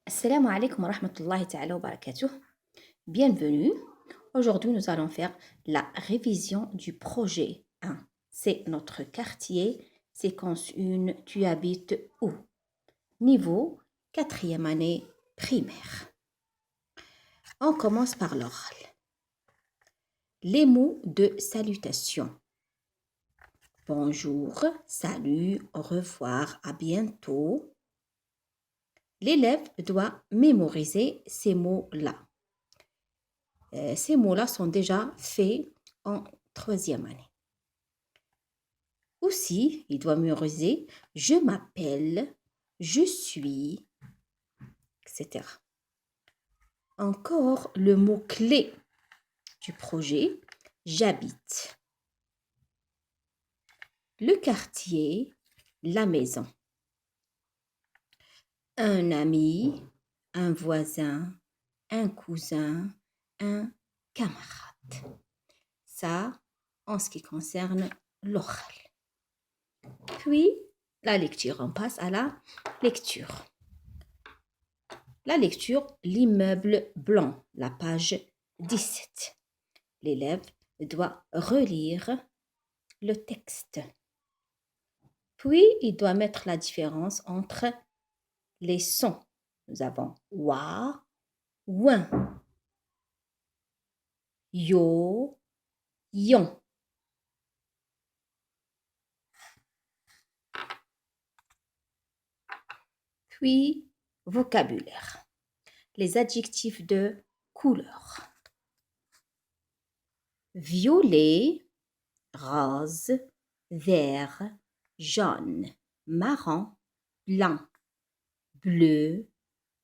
Assalamu alaikum wa rahmatullahi ta'ala wa barakatuh. Bienvenue. Aujourd'hui, nous allons faire la révision du projet 1. C'est notre quartier, séquence 1, tu habites où? Niveau quatrième année primaire. On commence par l'oral. Les mots de salutation. Bonjour, salut, au revoir, à bientôt. L'élève doit mémoriser ces mots-là. Ces mots-là sont déjà faits en troisième année. Aussi, il doit mémoriser je m'appelle, je suis, etc. Encore le mot-clé du projet, j'habite. Le quartier, la maison. Un ami, un voisin, un cousin, un camarade. Ça, en ce qui concerne l'oral. Puis, la lecture. On passe à la lecture. La lecture, l'immeuble blanc, la page 17. L'élève doit relire le texte. Puis, il doit mettre la différence entre les sons. Nous avons wa, ouin, yo, yon. Puis, vocabulaire. Les adjectifs de couleur. Violet, rose, vert, jaune, marron, blanc, bleu,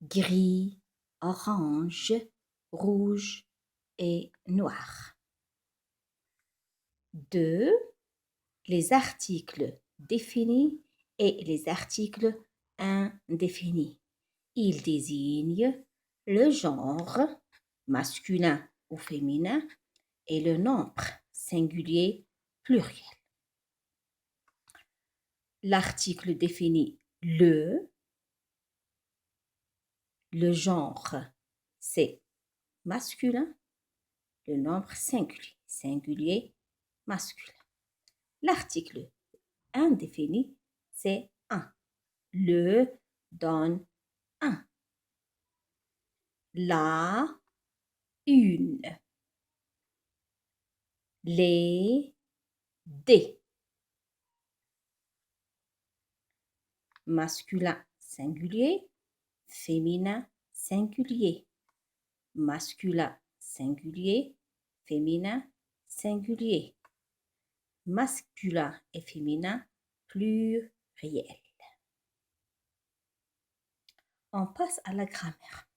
gris, orange, rouge et noir. 2. Les articles définis et les articles indéfinis. Ils désignent le genre masculin ou féminin et le nombre singulier pluriel. L'article définit le genre c'est masculin, le nombre singulier masculin. L'article indéfini c'est un. Le donne un. La, une. Les, des. Masculin singulier, féminin singulier. Masculin singulier, féminin singulier. Masculin et féminin pluriel. On passe à la grammaire.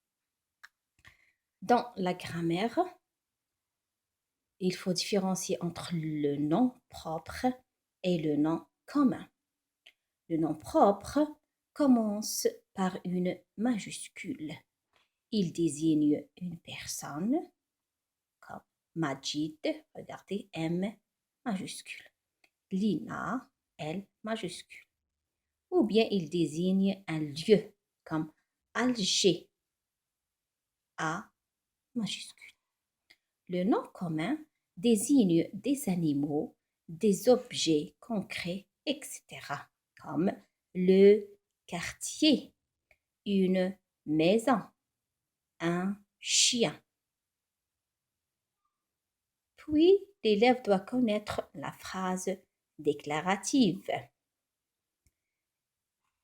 Dans la grammaire, il faut différencier entre le nom propre et le nom commun. Le nom propre commence par une majuscule. Il désigne une personne, comme Majid, regardez, M majuscule. Lina, L majuscule. Ou bien il désigne un lieu, comme Alger, A majuscule. Le nom commun désigne des animaux, des objets concrets, etc. Comme le quartier, une maison, un chien. Puis, l'élève doit connaître la phrase déclarative.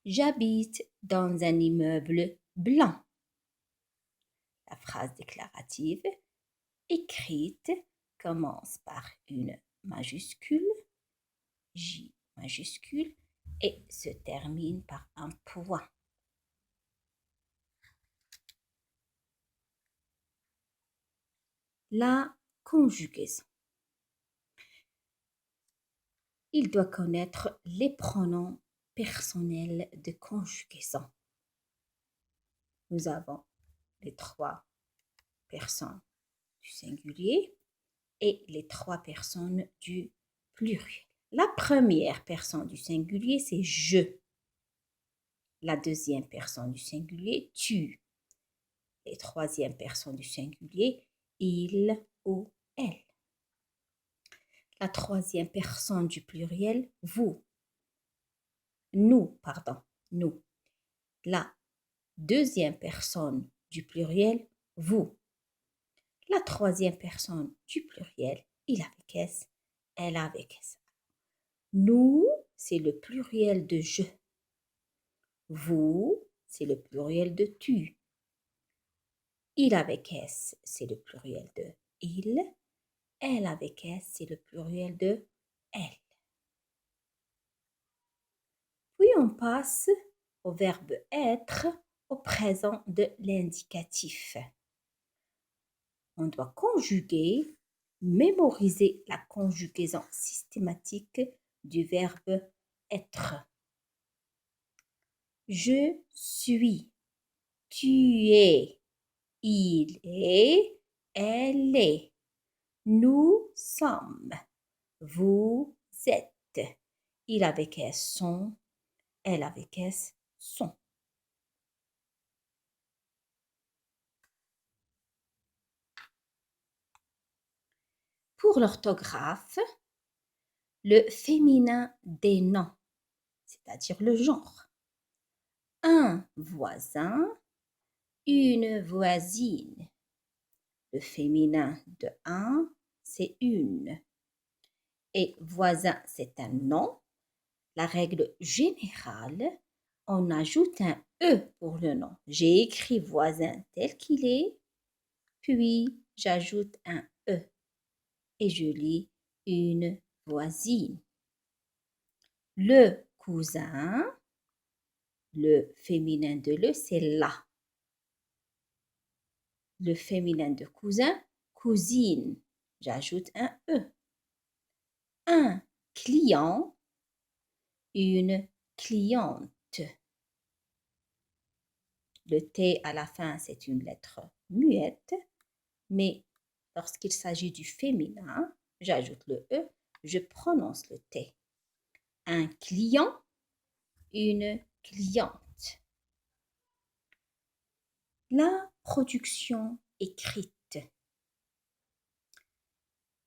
J'habite dans un immeuble blanc. La phrase déclarative écrite commence par une majuscule, J majuscule, et se termine par un point. La conjugaison. Il doit connaître les pronoms personnels de conjugaison. Nous avons les 3 personnes du singulier et les 3 personnes du pluriel. La première personne du singulier, c'est je. La deuxième personne du singulier, tu. et troisième personne du singulier, il ou elle. La troisième personne du pluriel, vous. Nous, pardon, nous. La deuxième personne du pluriel, vous. La troisième personne du pluriel, il avec S, elle avec S. Nous, c'est le pluriel de je. Vous, c'est le pluriel de tu. Il avec S, c'est le pluriel de il. Elle avec S, c'est le pluriel de elle. Puis on passe au verbe être au présent de l'indicatif. On doit conjuguer, mémoriser la conjugaison systématique du verbe être. Je suis, tu es, il est, elle est. Nous sommes, vous êtes. Il avec S sont, elle avec S sont. Pour l'orthographe, le féminin des noms, c'est-à-dire le genre. Un voisin, une voisine. Le féminin de un, c'est une. Et voisin, c'est un nom. La règle générale, on ajoute un E pour le nom. J'ai écrit voisin tel qu'il est, puis j'ajoute un E et je lis une voisine. Le cousin, le féminin de le, c'est la. Le féminin de cousin, cousine. J'ajoute un E. Un client, une cliente. Le T à la fin, c'est une lettre muette, mais lorsqu'il s'agit du féminin, j'ajoute le E, je prononce le T. Un client, une cliente. La production écrite.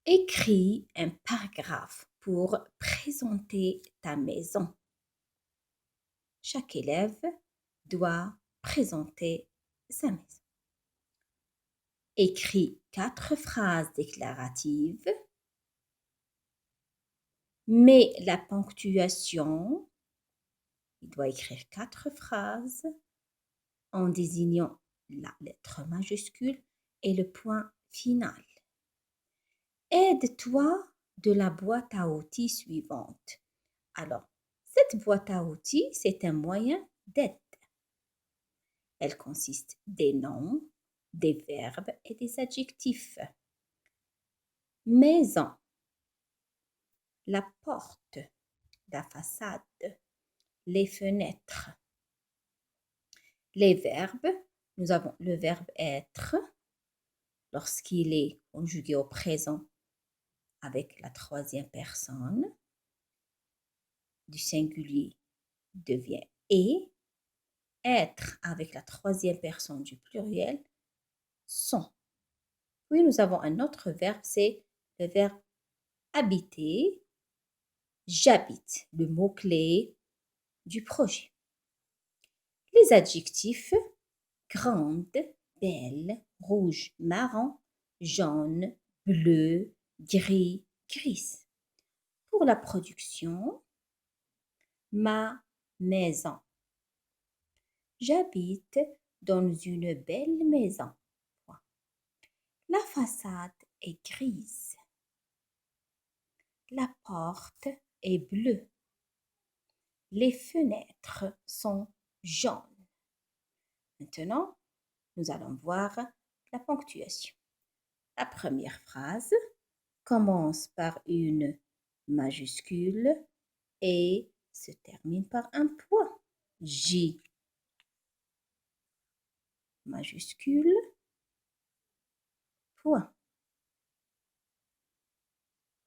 Écris un paragraphe pour présenter ta maison. Chaque élève doit présenter sa maison. Écris 4 phrases déclaratives. Mets la ponctuation. Il doit écrire 4 phrases en désignant la lettre majuscule et le point final. Aide-toi de la boîte à outils suivante. Alors, cette boîte à outils, c'est un moyen d'aide. Elle consiste des noms, des verbes et des adjectifs. Maison, la porte, la façade, les fenêtres. Les verbes, nous avons le verbe être lorsqu'il est conjugué au présent avec la troisième personne du singulier devient et. Être avec la troisième personne du pluriel sont. Puis nous avons un autre verbe, c'est le verbe habiter. J'habite, le mot-clé du projet. Les adjectifs grande, belle, rouge, marron, jaune, bleu, gris, grise. Pour la production, ma maison. J'habite dans une belle maison. La façade est grise. La porte est bleue. Les fenêtres sont jaunes. Maintenant, nous allons voir la ponctuation. La première phrase commence par une majuscule et se termine par un point. J majuscule, point.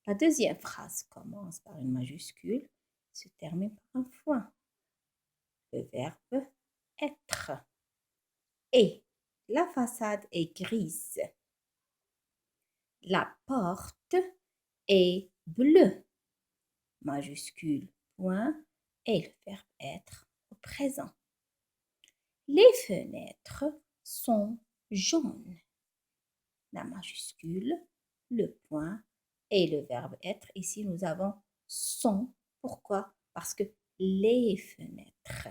La deuxième phrase commence par une majuscule, se termine par un point. Le verbe être. Et La façade est grise. La porte est bleue. Majuscule, point, et le verbe être au présent. Les fenêtres sont jaunes. La majuscule, le point et le verbe être. Ici, nous avons sont. Pourquoi? Parce que les fenêtres,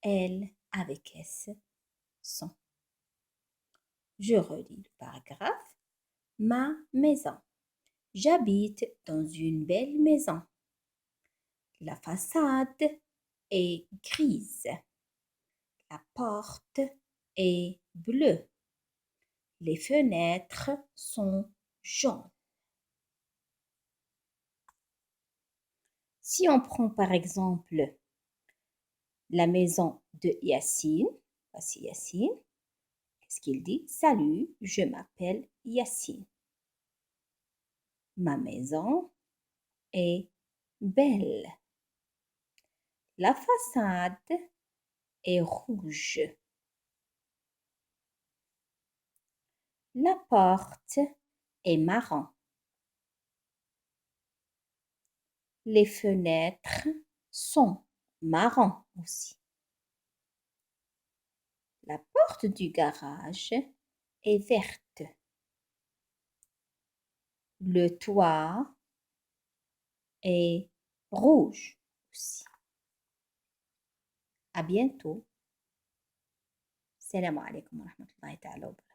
elles, avec S, sont. Je relis le paragraphe. Ma maison. J'habite dans une belle maison. La façade est grise. La porte est bleue. Les fenêtres sont jaunes. Si on prend par exemple la maison de Yacine, voici Yacine, qu'est-ce qu'il dit? Salut, je m'appelle Yacine. Ma maison est belle. La façade est rouge. La porte est marron. Les fenêtres sont marron aussi. La porte du garage est verte. Le toit est rouge aussi. À bientôt. Salam alaikum wa rahmatullahi ta'ala wa barakatuh.